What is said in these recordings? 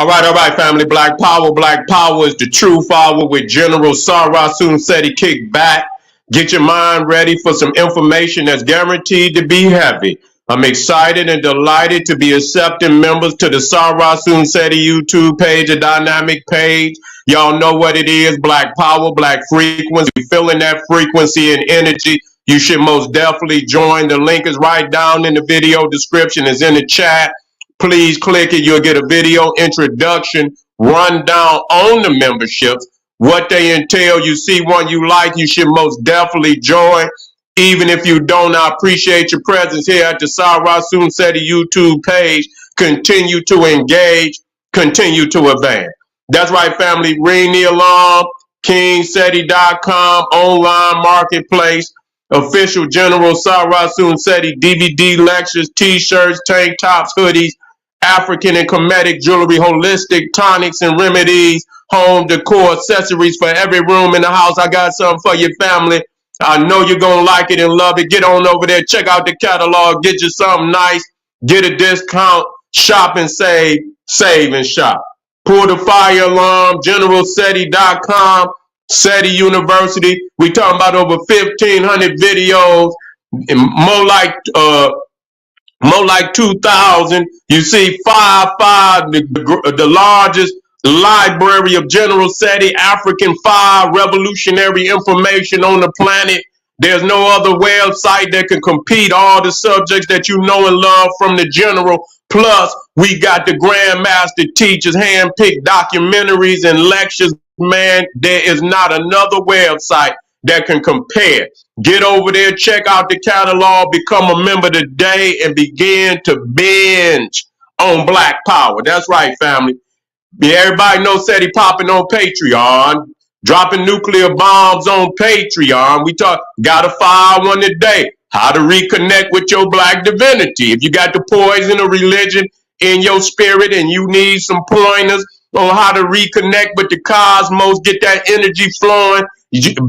All right, family. Black Power. Black Power is the true power with General Sarasun Seti. Kick back. Get your mind ready for some information that's guaranteed to be heavy. I'm excited and delighted to be accepting members to the Sarasun Seti YouTube page, a dynamic page. Y'all know what it is. Black Power, Black Frequency. Feeling that frequency and energy. You should most definitely join. The link is right down in the video description. It's in the chat. Please click it. You'll get a video introduction, rundown on the memberships, what they entail. You see one you like, you should most definitely join. Even if you don't, I appreciate your presence here at the Sarasun Seti YouTube page. Continue to engage, continue to advance. That's right, family. Ring the alarm, kingseti.com, online marketplace, official General Sarasun Seti DVD lectures, t-shirts, tank tops, hoodies, African and Kemetic jewelry, holistic tonics and remedies, home decor, accessories for every room in the house. I got something for your family. I know you're going to like it and love it. Get on over there, check out the catalog, get you something nice, get a discount, shop and save and shop. Pull the fire alarm, generalseti.com, SETI University. We talking about over 1,500 videos, more like 2,000. You see, the largest library of General SETI, African 5 revolutionary information on the planet. There's no other website that can compete all the subjects that you know and love from the General. Plus, we got the Grandmaster teachers, hand-picked documentaries and lectures. Man, there is not another website that can compare. Get over there, check out the catalog, become a member today, and begin to binge on Black Power. That's right, family. Everybody knows SETI popping on Patreon, dropping nuclear bombs on Patreon. We gotta fire one today. How to reconnect with your Black divinity. If you got the poison of religion in your spirit and you need some pointers on how to reconnect with the cosmos, get that energy flowing,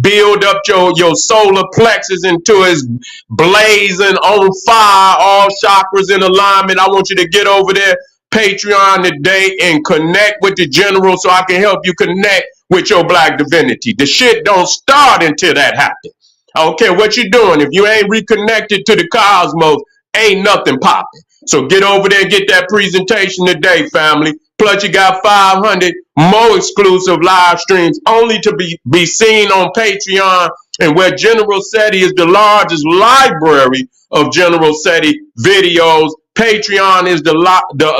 build up your solar plexus until it's blazing on fire, all chakras in alignment. I want you to get over there, Patreon today, and connect with the General so I can help you connect with your Black divinity. The shit don't start until that happens. I don't care what you're doing. If you ain't reconnected to the cosmos, ain't nothing popping. So get over there and get that presentation today, family. Plus, you got 500 more exclusive live streams only to be seen on Patreon, and where General SETI is the largest library of General SETI videos. Patreon is the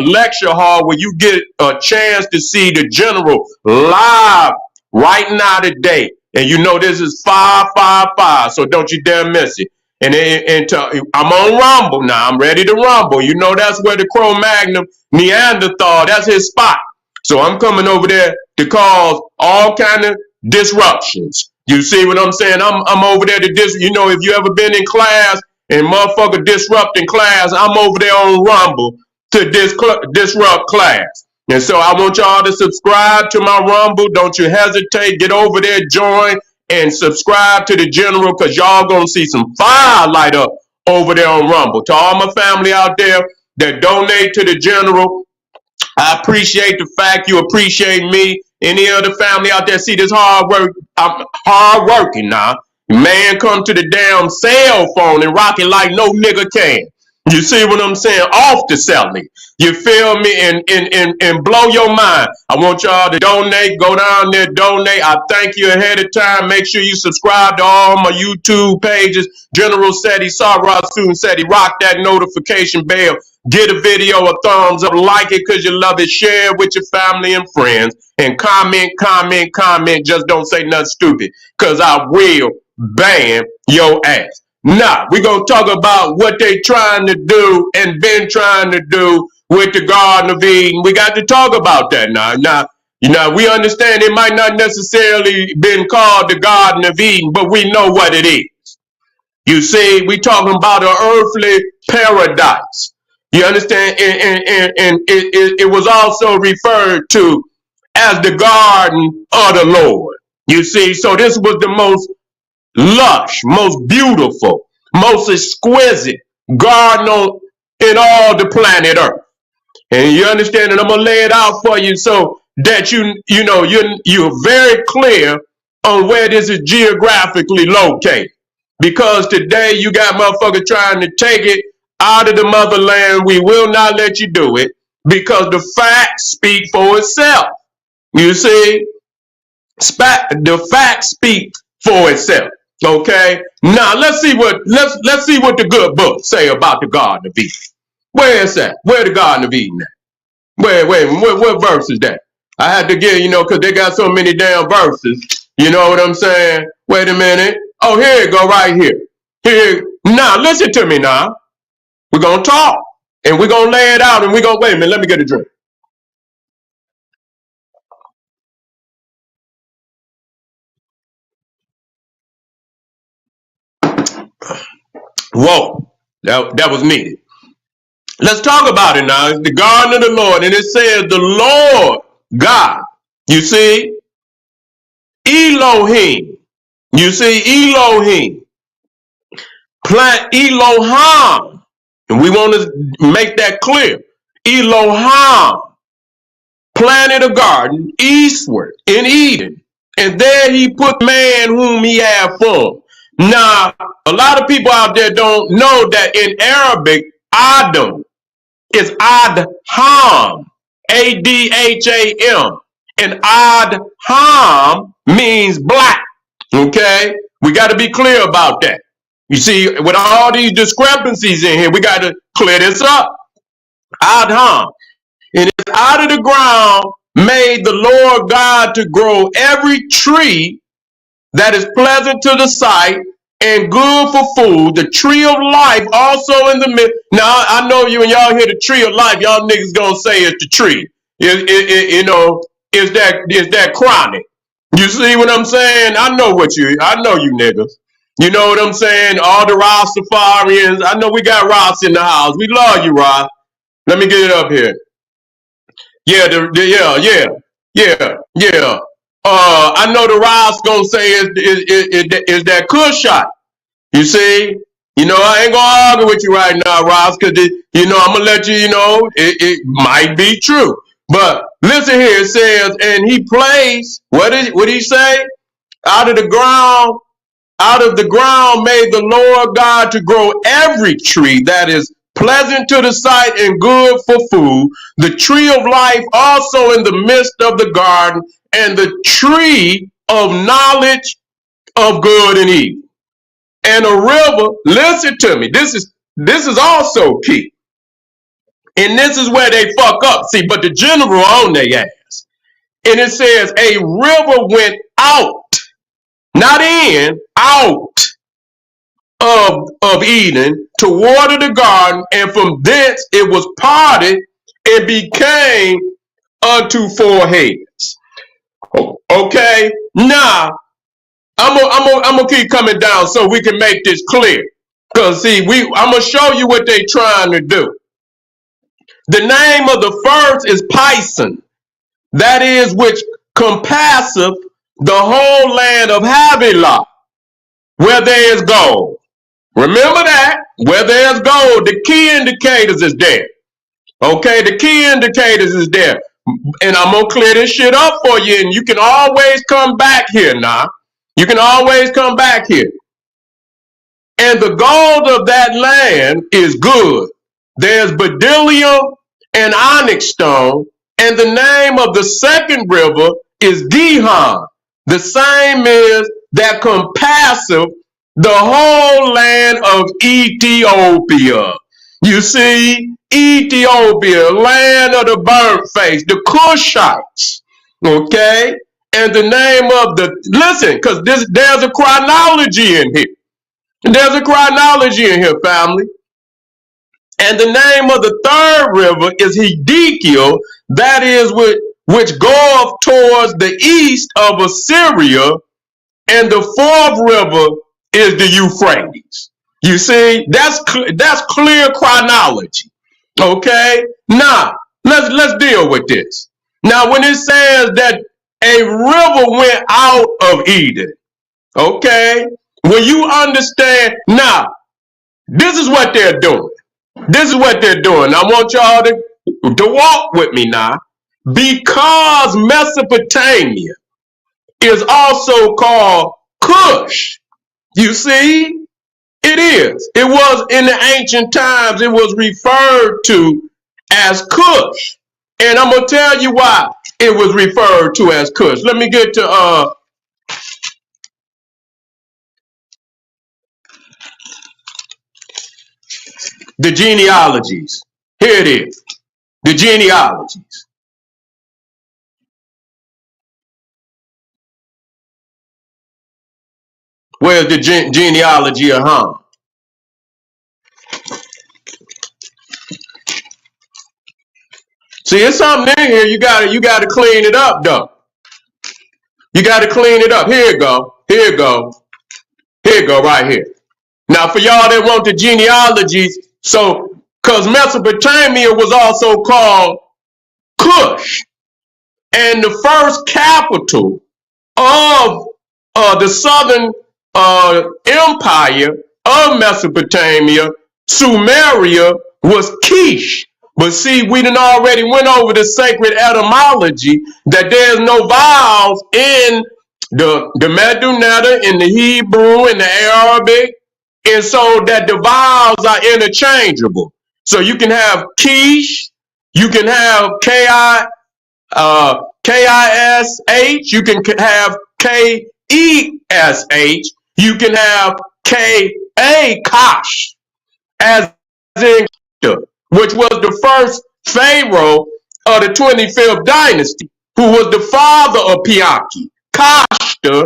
lecture hall where you get a chance to see the General live right now today. And you know this is 555, so don't you dare miss it. And I'm on Rumble now. I'm ready to rumble. You know that's where the Cro-Magnon Neanderthal, that's his spot. So I'm coming over there to cause all kind of disruptions. You see what I'm saying? I'm over there to you know, if you ever been in class and motherfucker disrupting class, I'm over there on Rumble to disrupt class. And so I want y'all to subscribe to my Rumble. Don't you hesitate. Get over there, join, and subscribe to the General, because y'all gonna see some fire light up over there on Rumble. To all my family out there that donate to the General, I appreciate the fact you appreciate me. Any other family out there see this hard work? I'm hard working now. Man, come to the damn cell phone and rock it like no nigga can. You see what I'm saying? Off the selling. You feel me? And blow your mind. I want y'all to donate. Go down there, donate. I thank you ahead of time. Make sure you subscribe to all my YouTube pages. General SETI, Sarasun Seti. Rock that notification bell. Get a video a thumbs up. Like it because you love it. Share it with your family and friends. And comment. Just don't say nothing stupid, because I will ban your ass. Now, we're going to talk about what they trying to do and been trying to do with the Garden of Eden. We got to talk about that now. Now, you know, we understand it might not necessarily been called the Garden of Eden, but we know what it is. You see, we talking about an earthly paradise. You understand? And it was also referred to as the Garden of the Lord. You see, so this was the most lush, most beautiful, most exquisite garden in all the planet Earth. And you understand, and I'm gonna lay it out for you so that you're very clear on where this is geographically located. Because today you got motherfuckers trying to take it out of the motherland. We will not let you do it because the facts speak for itself. You see, the facts speak for itself. Okay. Now let's see what the good book say about the Garden of Eden. Where is that? Where the Garden of Eden at? What verse is that? I had to get, because they got so many damn verses. You know what I'm saying? Wait a minute. Oh, here it go right here. Here. Now, listen to me now. We're going to talk. And we're going to lay it out. And we're going to, wait a minute, let me get a drink. Whoa. That was needed. Let's talk about it now. It's the garden of the Lord. And it says the Lord God. You see? Elohim. You see? Elohim. Plant Elohim. And we want to make that clear. Elohim planted a garden eastward in Eden. And there he put man whom he had formed. Now, a lot of people out there don't know that in Arabic, Adam is Adham, Adham. And Adham means black. Okay? We got to be clear about that. You see, with all these discrepancies in here, we got to clear this up. Adham. And it's out of the ground made the Lord God to grow every tree that is pleasant to the sight and good for food. The tree of life also in the midst. Now, I know you and y'all hear the tree of life. Y'all niggas gonna say it's the tree. Is that chronic? You see what I'm saying? I know you niggas. You know what I'm saying? All the Rastafarians. I know we got Ross in the house. We love you, Ross. Let me get it up here. Yeah, yeah. I know the Ross gonna say is that Kushite. You see? I ain't gonna argue with you right now, Ross, because I'm gonna let you it might be true. But listen here, it says, and he plays, what did he say? Out of the ground made the Lord God to grow every tree that is pleasant to the sight and good for food, the tree of life also in the midst of the garden, and the tree of knowledge of good and evil. And a river, listen to me, this is also key. And this is where they fuck up. See, but the general on their ass. And it says a river went out, not in, out of Eden to water the garden, and from thence it was parted and became unto 4 heads. Okay, now I'm gonna keep coming down so we can make this clear. Cause see, I'm gonna show you what they trying to do. The name of the first is Pison, that is which compasseth the whole land of Havilah, where there is gold. Remember that, where there's gold, the key indicators is there. Okay, the key indicators is there. And I'm going to clear this shit up for you, and you can always come back here now. You can always come back here. And the gold of that land is good. There's bdellium and onyx stone, and the name of the second river is Gihon. The same is that compasseth the whole land of Ethiopia. You see, Ethiopia, land of the burnt face, the Cushites. Okay? And the name of listen, because there's a chronology in here. There's a chronology in here, family. And the name of the third river is Hiddekel, that is which goeth towards the east of Assyria, and the fourth river is the Euphrates. You see, that's clear chronology. Okay, now let's deal with this. Now, when it says that a river went out of Eden, okay, when you understand, now this is what they're doing. This is what they're doing. I want y'all to to walk with me now, because Mesopotamia is also called Cush. You see, it is. It was in the ancient times, it was referred to as Cush. And I'm going to tell you why it was referred to as Cush. Let me get to the genealogies. Here it is. The genealogies. Where's the genealogy of Ham? See, it's something in here. You gotta clean it up, though. You gotta clean it up. Here it go. Here it go. Here it go, right here. Now, for y'all that want the genealogies, so because Mesopotamia was also called Cush, and the first capital of the southern empire of Mesopotamia, Sumeria, was Kish. But see, we done already went over the sacred etymology that there's no vowels in the Medunetta, in the Hebrew, in the Arabic, and so that the vowels are interchangeable. So you can have Kish, you can have Kish, you can have Kesh, you can have Kash, as in, which was the first pharaoh of the 25th dynasty, who was the father of Piaki. Kashta,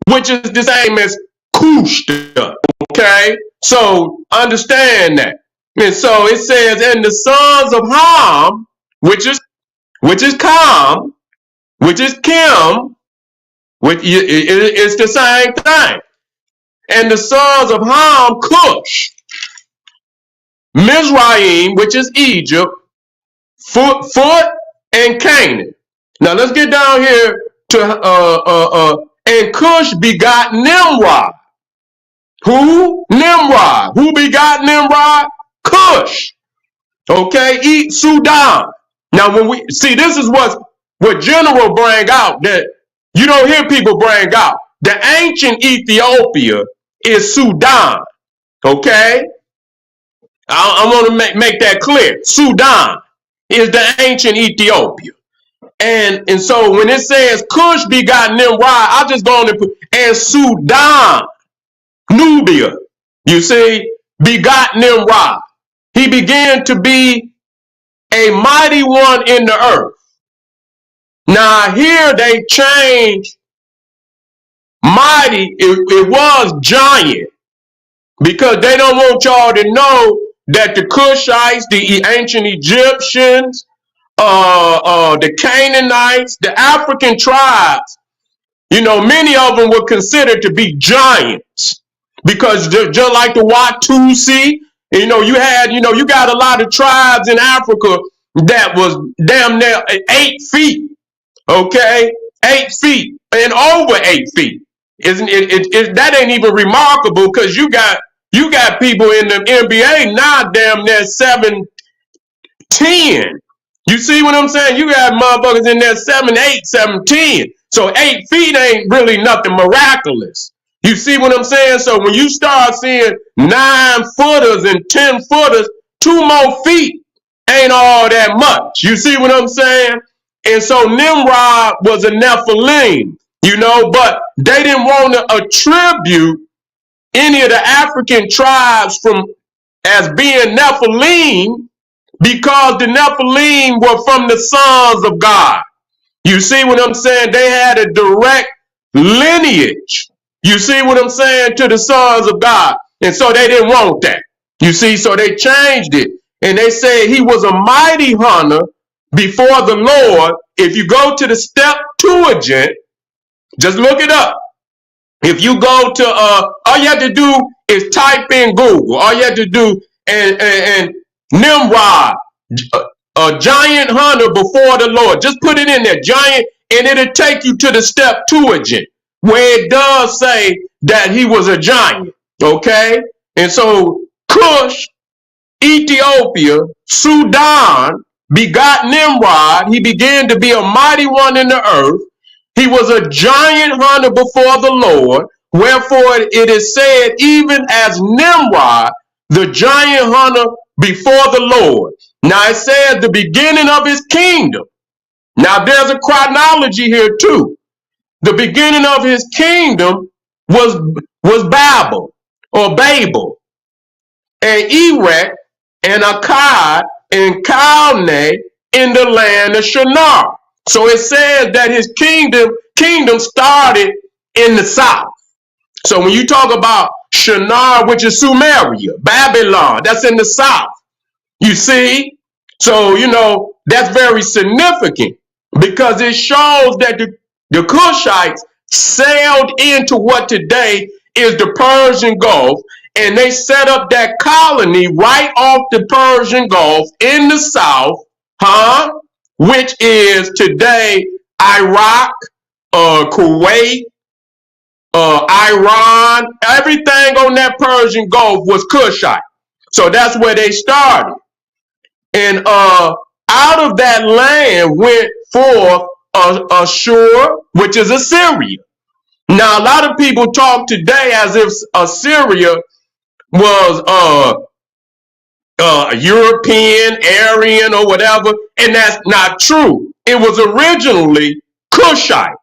which is the same as Kushta. Okay, so understand that. And so it says, and the sons of Ham, which is Kam, which is Kim, which it's the same thing. And the sons of Ham, Cush, Mizraim, which is Egypt, Foot, and Canaan. Now let's get down here to and Cush begot Nimrod. Who? Nimrod. Who begot Nimrod? Cush. Okay, eat Sudan. Now when we see, this is what general bring out that you don't hear people bring out. The ancient Ethiopia is Sudan. Okay, I want to make that clear. Sudan is the ancient Ethiopia. And so when it says Cush begot Nimrod, I just go on and put, and Sudan, Nubia, you see, begot Nimrod. He began to be a mighty one in the earth. Now here they changed mighty, it was giant, because they don't want y'all to know that the Cushites, the ancient Egyptians, the Canaanites, the African tribes, you know, many of them were considered to be giants, because just like the Watusi, you know, you got a lot of tribes in Africa that was damn near 8 feet, okay, 8 feet and over 8 feet. Isn't it? That ain't even remarkable, because you got people in the NBA now damn near 7'10". You see what I'm saying? You got motherfuckers in there 7'8", 7'10". So 8 feet ain't really nothing miraculous. You see what I'm saying? So when you start seeing 9-footers and 10-footers, 2 more feet ain't all that much. You see what I'm saying? And so Nimrod was a Nephilim, you know, but they didn't want to attribute any of the African tribes from as being Nephilim, because the Nephilim were from the sons of God. You see what I'm saying? They had a direct lineage. You see what I'm saying? To the sons of God. And so they didn't want that. You see, so they changed it. And they said he was a mighty hunter before the Lord. If you go to the Septuagint, just look it up. If you go to, all you have to do is type in Google. All you have to do, and Nimrod, a giant hunter before the Lord. Just put it in there, giant, and it'll take you to the Septuagint, where it does say that he was a giant, okay? And so Cush, Ethiopia, Sudan, begot Nimrod. He began to be a mighty one in the earth. He was a giant hunter before the Lord. Wherefore it is said, even as Nimrod, the giant hunter before the Lord. Now it says the beginning of his kingdom. Now there's a chronology here too. The beginning of his kingdom was Babel or Babel and Erech and Akkad and Calneh in the land of Shinar. So it says that his kingdom started in the south. So when you talk about Shinar, which is Sumeria, Babylon, that's in the south. You see? So, that's very significant because it shows that the Cushites sailed into what today is the Persian Gulf, and they set up that colony right off the Persian Gulf in the south, which is today Iraq, Kuwait, Iran. Everything on that Persian Gulf was Cushite. So that's where they started. And out of that land went forth Ashur, which is Assyria. Now, a lot of people talk today as if Assyria was European, Aryan, or whatever, and that's not true. It was originally Cushite.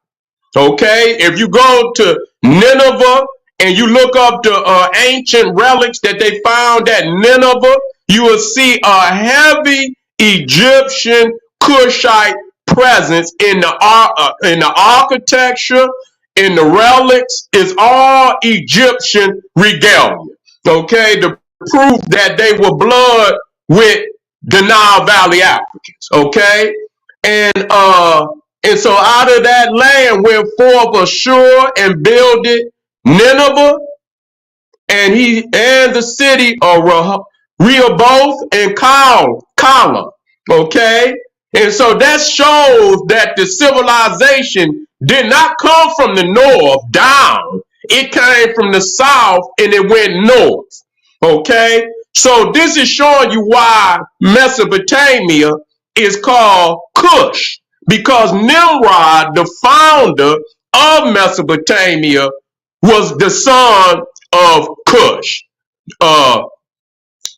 Okay, if you go to Nineveh and you look up the ancient relics that they found at Nineveh, you will see a heavy Egyptian Cushite presence in the architecture, in the relics. It's all Egyptian regalia. Okay, to prove that they were blood with the Nile Valley Africans. Okay, and so out of that land went forth Ashur and builded Nineveh, and the city of Rehoboth and Kala. Okay, and so that shows that the civilization did not come from the north down. It came from the south and it went north. Okay, so this is showing you why Mesopotamia is called Cush. Because Nimrod, the founder of Mesopotamia, was the son of Cush,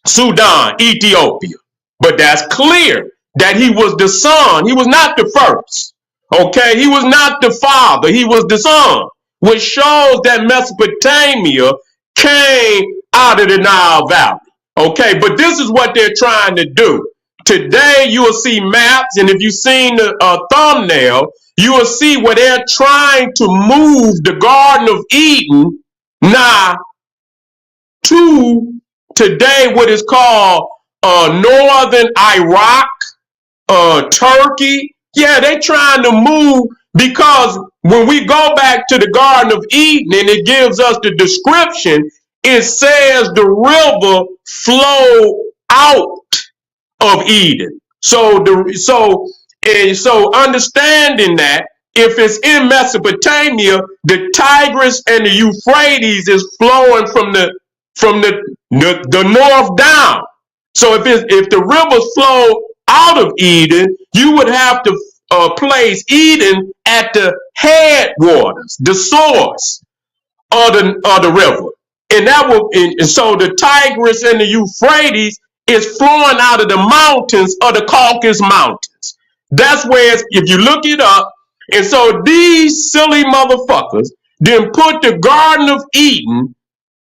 Sudan, Ethiopia. But that's clear that he was the son. He was not the first. Okay, he was not the father. He was the son, which shows that Mesopotamia came out of the Nile Valley. Okay, but this is what they're trying to do. Today, you will see maps, and if you've seen the thumbnail, you will see where they're trying to move the Garden of Eden now to today what is called northern Iraq, Turkey. Yeah, they're trying to move because when we go back to the Garden of Eden and it gives us the description, it says the river flowed out of Eden. So understanding that if it's in Mesopotamia, the Tigris and the Euphrates is flowing from the north down. So if the rivers flow out of Eden, you would have to place Eden at the headwaters, the source of the river, and so the Tigris and the Euphrates is flowing out of the mountains of the Caucasus Mountains. That's where if you look it up, and so these silly motherfuckers then put the Garden of Eden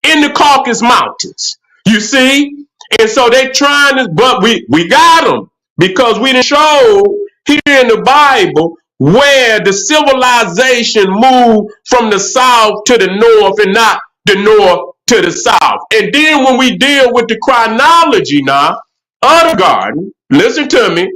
in the Caucasus Mountains. You see? And so they trying to, but we got them because we didn't show here in the Bible where the civilization moved from the south to the north and not the north to the south. And then when we deal with the chronology now of the garden, listen to me.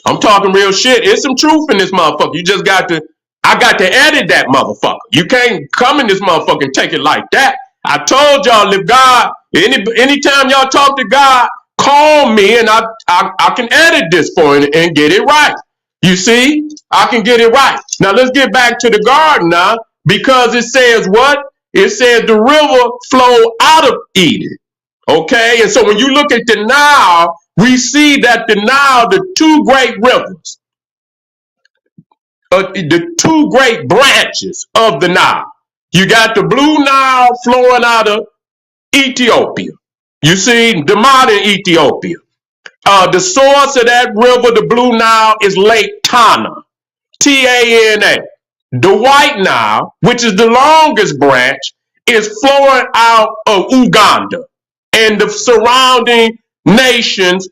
I'm talking real shit. There's some truth in this motherfucker. I got to edit that motherfucker. You can't come in this motherfucker and take it like that. I told y'all, if God, anytime y'all talk to God, call me and I can edit this for you and get it right. You see, I can get it right. Now let's get back to the garden now, because it says what? It says the river flowed out of Eden. Okay, and so when you look at the Nile, we see that the Nile, the two great rivers, the two great branches of the Nile. You got the Blue Nile flowing out of Ethiopia. You see, the modern Ethiopia. The source of that river, the Blue Nile, is Lake Tana, Tana. The White Nile, which is the longest branch, is flowing out of Uganda and the surrounding nations,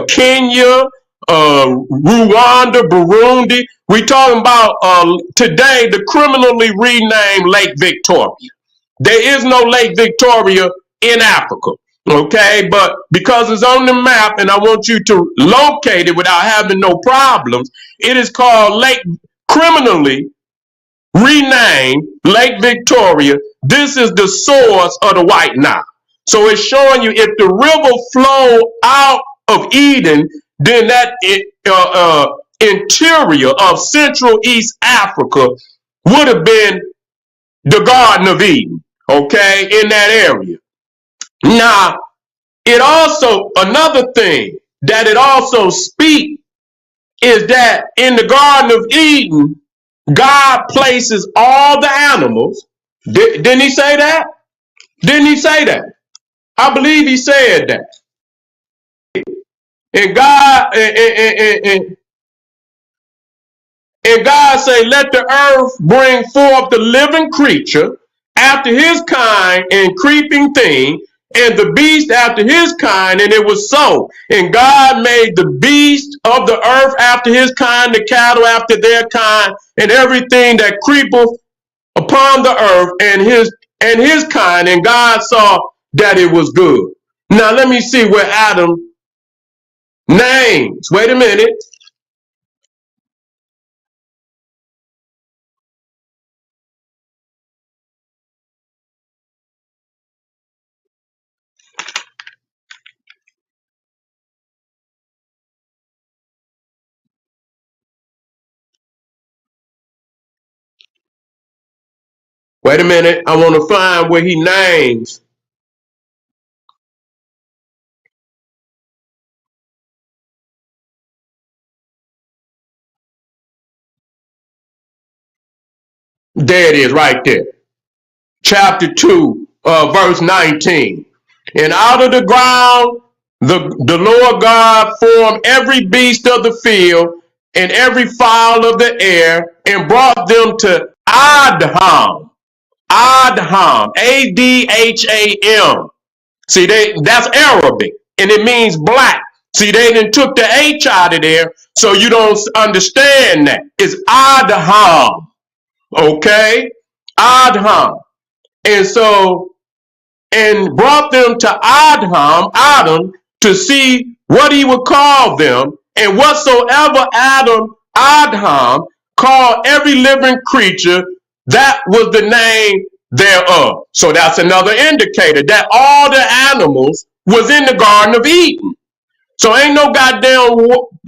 Kenya, Rwanda, Burundi. We talking about today the criminally renamed Lake Victoria. There is no Lake Victoria in Africa. Okay, but because it's on the map and I want you to locate it without having no problems, it is called Lake, criminally renamed Lake Victoria. This is the source of the White Nile. So it's showing you if the river flowed out of Eden, then that interior of Central East Africa would have been the Garden of Eden, okay, in that area. Now, it also, another thing that it also speaks is that in the Garden of Eden, God places all the animals. Didn't he say that? Didn't he say that? I believe he said that. And God and God say, let the earth bring forth the living creature after his kind and creeping thing, and the beast after his kind, and it was so. And God made the beast of the earth after his kind, the cattle after their kind, and everything that creepeth upon the earth and his kind, and God saw that it was good. Now let me see where Adam names. Wait a minute. Wait a minute. I want to find where he names. There it is right there. Chapter 2, verse 19. And out of the ground, the Lord God formed every beast of the field and every fowl of the air and brought them to Adham. Adham. Adham. See, that's Arabic and it means black. See, they didn't took the H out of there, so you don't understand that. It's Adham. Okay? Adham. And so, and brought them to Adam, to see what he would call them. And whatsoever Adam called every living creature, that was the name thereof. So that's another indicator that all the animals was in the Garden of Eden. So ain't no goddamn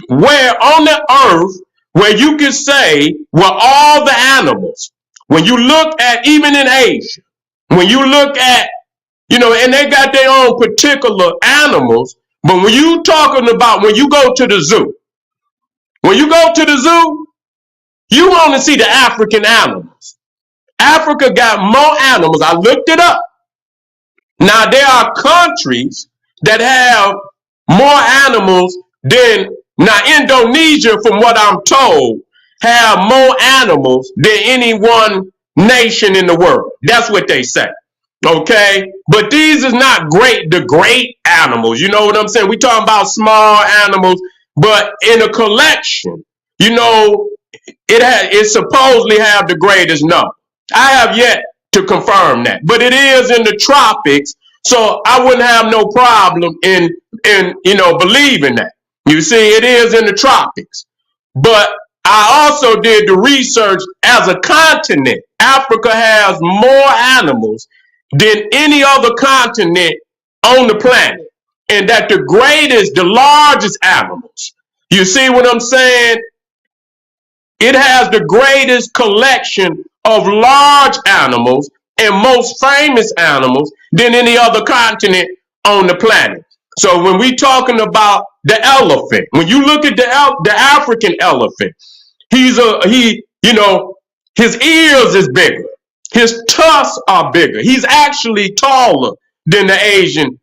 where on the earth where you can say where all the animals, when you look at even in Asia, when you look at, and they got their own particular animals, but when you talking about when you go to the zoo, you want to see the African animals. Africa got more animals. I looked it up. Now there are countries that have more animals than, now Indonesia, from what I'm told, have more animals than any one nation in the world. That's what they say. Okay, but these is not the great animals. You know what I'm saying? We talking about small animals, but in a collection, it supposedly have the greatest number. I have yet to confirm that, but it is in the tropics, so I wouldn't have no problem in believing that. You see, it is in the tropics, but I also did the research as a continent. Africa has more animals than any other continent on the planet, and that the largest animals. You see what I'm saying? It has the greatest collection of large animals, and most famous animals than any other continent on the planet. So when we talking about the elephant, when you look at the African elephant, his ears is bigger, his tusks are bigger. He's actually taller than the Asian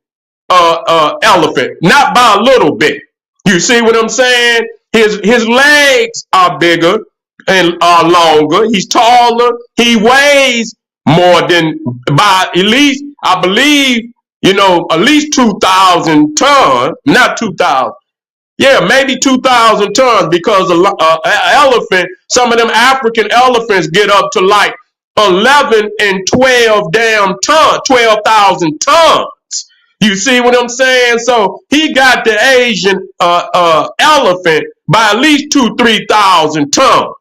elephant, not by a little bit. You see what I'm saying? His legs are bigger and are longer. He's taller. He weighs more than by at least, I believe, at least 2,000 tons. Not 2,000. Yeah, maybe 2,000 tons because elephant, some of them African elephants get up to like 11 and 12 damn tons, 12,000 tons. You see what I'm saying? So he got the Asian elephant by at least 3,000 tons.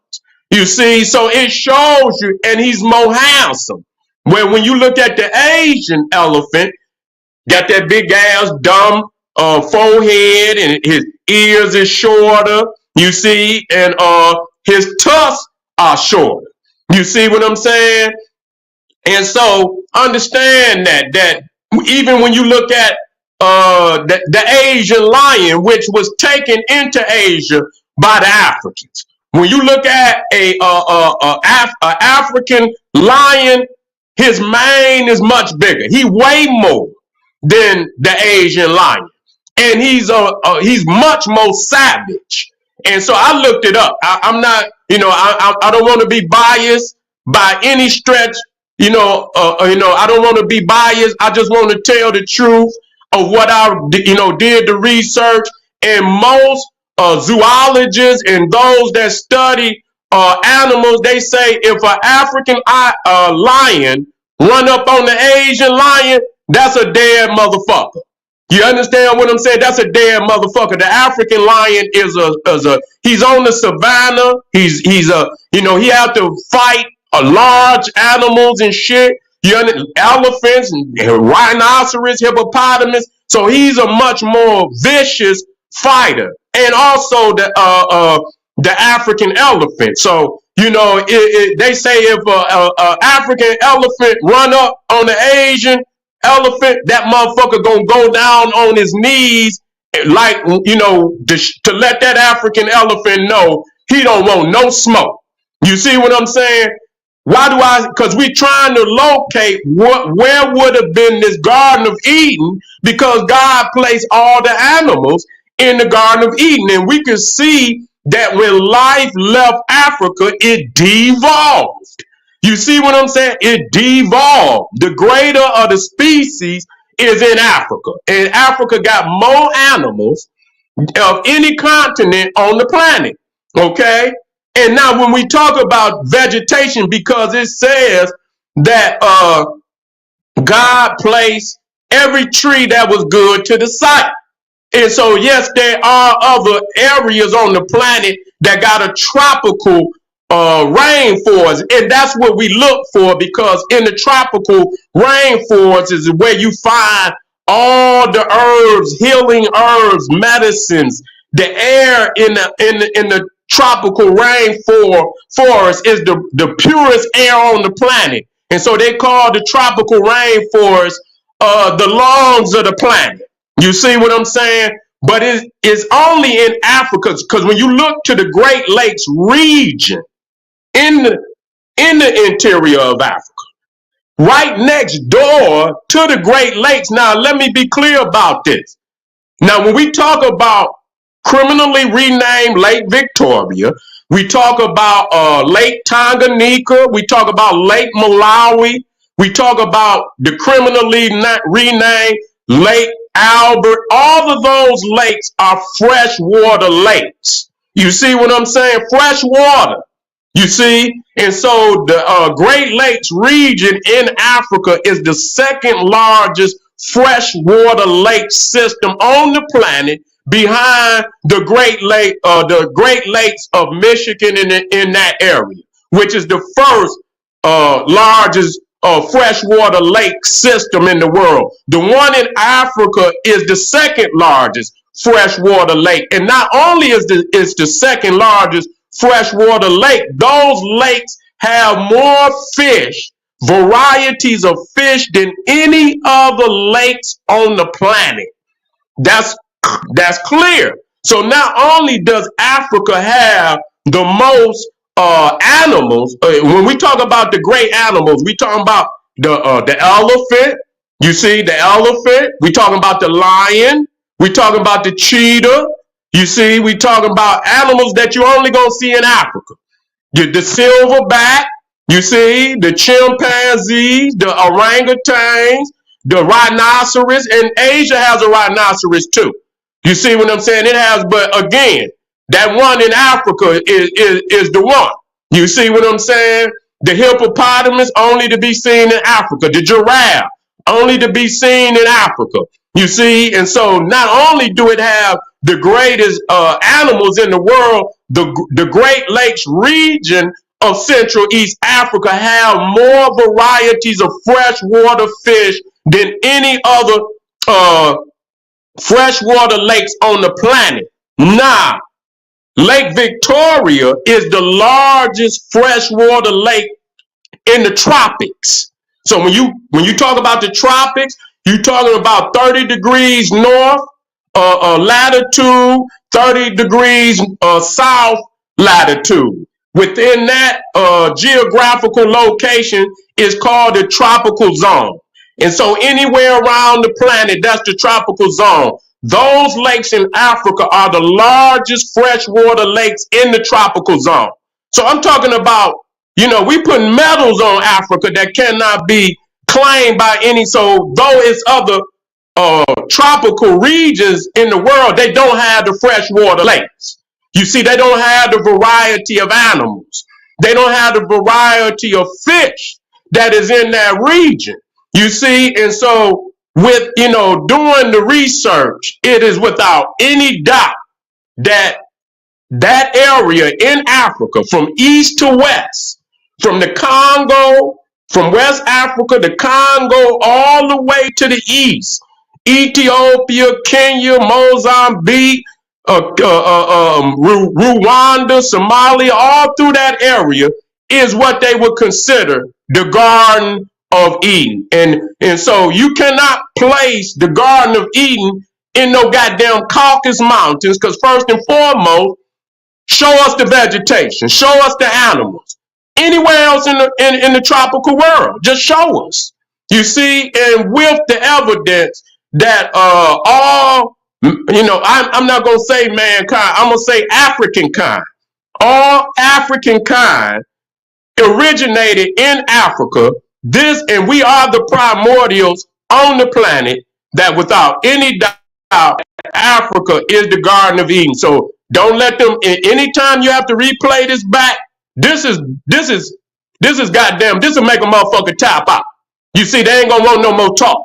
You see, so it shows you, and he's more handsome. Where when you look at the Asian elephant, got that big ass dumb forehead, and his ears is shorter. You see, and his tusks are shorter. You see what I'm saying? And so understand that even when you look at the Asian lion, which was taken into Asia by the Africans, when you look at a African lion, his mane is much bigger. He weigh more than the Asian lion, and he's much more savage. And so I looked it up. I'm not, I don't want to be biased by any stretch. I don't want to be biased. I just want to tell the truth of what I, did the research. And most zoologists and those that study animals, they say if an African lion run up on the Asian lion, that's a dead motherfucker. You understand what I'm saying? That's a dead motherfucker. The African lion is he's on the savannah. He have to fight large animals and shit. Elephants and rhinoceros, hippopotamus. So he's a much more vicious fighter. And also the African elephant. So they say if a African elephant run up on the Asian elephant, that motherfucker gonna go down on his knees, like to let that African elephant know he don't want no smoke. You see what I'm saying? Why do I? Because we trying to locate where would have been this Garden of Eden, because God placed all the animals in the Garden of Eden, and we can see that when life left Africa, it devolved. You see what I'm saying? It devolved. The greater of the species is in Africa, and Africa got more animals of any continent on the planet. Okay. And now when we talk about vegetation, because it says that God placed every tree that was good to the site. And so, yes, there are other areas on the planet that got a tropical rainforest. And that's what we look for, because in the tropical rainforest is where you find all the herbs, healing herbs, medicines. The air in the tropical rainforest is the purest air on the planet. And so they call the tropical rainforest the lungs of the planet. You see what I'm saying? But it's only in Africa, because when you look to the Great Lakes region in the interior of Africa, right next door to the Great Lakes. Now, let me be clear about this. Now, when we talk about criminally renamed Lake Victoria, we talk about Lake Tanganyika, we talk about Lake Malawi, we talk about the criminally renamed Lake Albert. All of those lakes are freshwater lakes. You see what I'm saying? Fresh water. You see? And so the Great Lakes region in Africa is the second largest freshwater lake system on the planet, behind the Great Lakes of Michigan in that area, which is the first largest freshwater lake system in the world. The one in Africa is the second largest freshwater lake. And not only is the second largest freshwater lake, those lakes have more fish varieties of fish than any other lakes on the planet. That's that's clear. So not only does Africa have the most animals, when we talk about the great animals, we talking about the elephant. You see the elephant. We talking about the lion. We talking about the cheetah. You see, we talking about animals that you only gonna see in Africa. The silverback, you see, the chimpanzees, the orangutans, the rhinoceros, and Asia has a rhinoceros too. You see what I'm saying? It has, but again, that one in Africa is the one. You see what I'm saying? The hippopotamus only to be seen in Africa. The giraffe only to be seen in Africa. You see, and so not only do it have the greatest animals in the world, the Great Lakes region of Central East Africa have more varieties of freshwater fish than any other freshwater lakes on the planet. Now, Lake Victoria is the largest freshwater lake in the tropics. So when you talk about the tropics, you're talking about 30 degrees north latitude, 30 degrees south latitude. Within that geographical location is called the tropical zone. And so anywhere around the planet, that's the tropical zone. Those lakes in Africa are the largest freshwater lakes in the tropical zone. So I'm talking about, we put medals on Africa that cannot be claimed by any. So though it's other tropical regions in the world, they don't have the freshwater lakes. You see, they don't have the variety of animals. They don't have the variety of fish that is in that region. You see, and so with, doing the research, it is without any doubt that that area in Africa, from east to west, from the Congo, from West Africa, the Congo, all the way to the east, Ethiopia, Kenya, Mozambique, Rwanda, Somalia, all through that area is what they would consider the Garden of Eden. And so you cannot place the Garden of Eden in no goddamn Caucasus Mountains, because first and foremost, show us the vegetation, show us the animals. Anywhere else in the tropical world, just show us. You see, and with the evidence that I'm not gonna say mankind, I'm gonna say African kind. All African kind originated in Africa. And we are the primordials on the planet that without any doubt, Africa is the Garden of Eden. So don't let them, anytime you have to replay this back, this is goddamn, this will make a motherfucker tap out. You see, they ain't gonna want no more talk.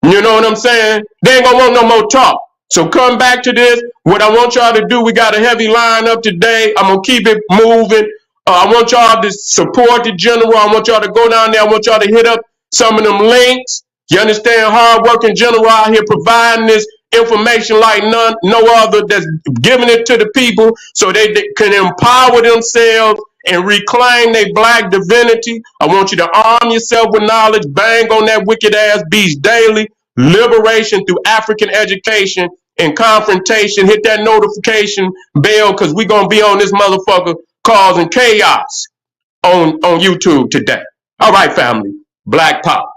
You know what I'm saying? They ain't gonna want no more talk. So come back to this. What I want y'all to do, we got a heavy lineup today. I'm gonna keep it moving. I want y'all to support the general. I want y'all to go down there. I want y'all to hit up some of them links. You understand? Hard-working general out here providing this information like no other, that's giving it to the people so they can empower themselves and reclaim their black divinity. I want you to arm yourself with knowledge. Bang on that wicked ass beast daily. Liberation through African education and confrontation. Hit that notification bell, because we're going to be on this motherfucker causing chaos on YouTube today. All right, family. Black Pop.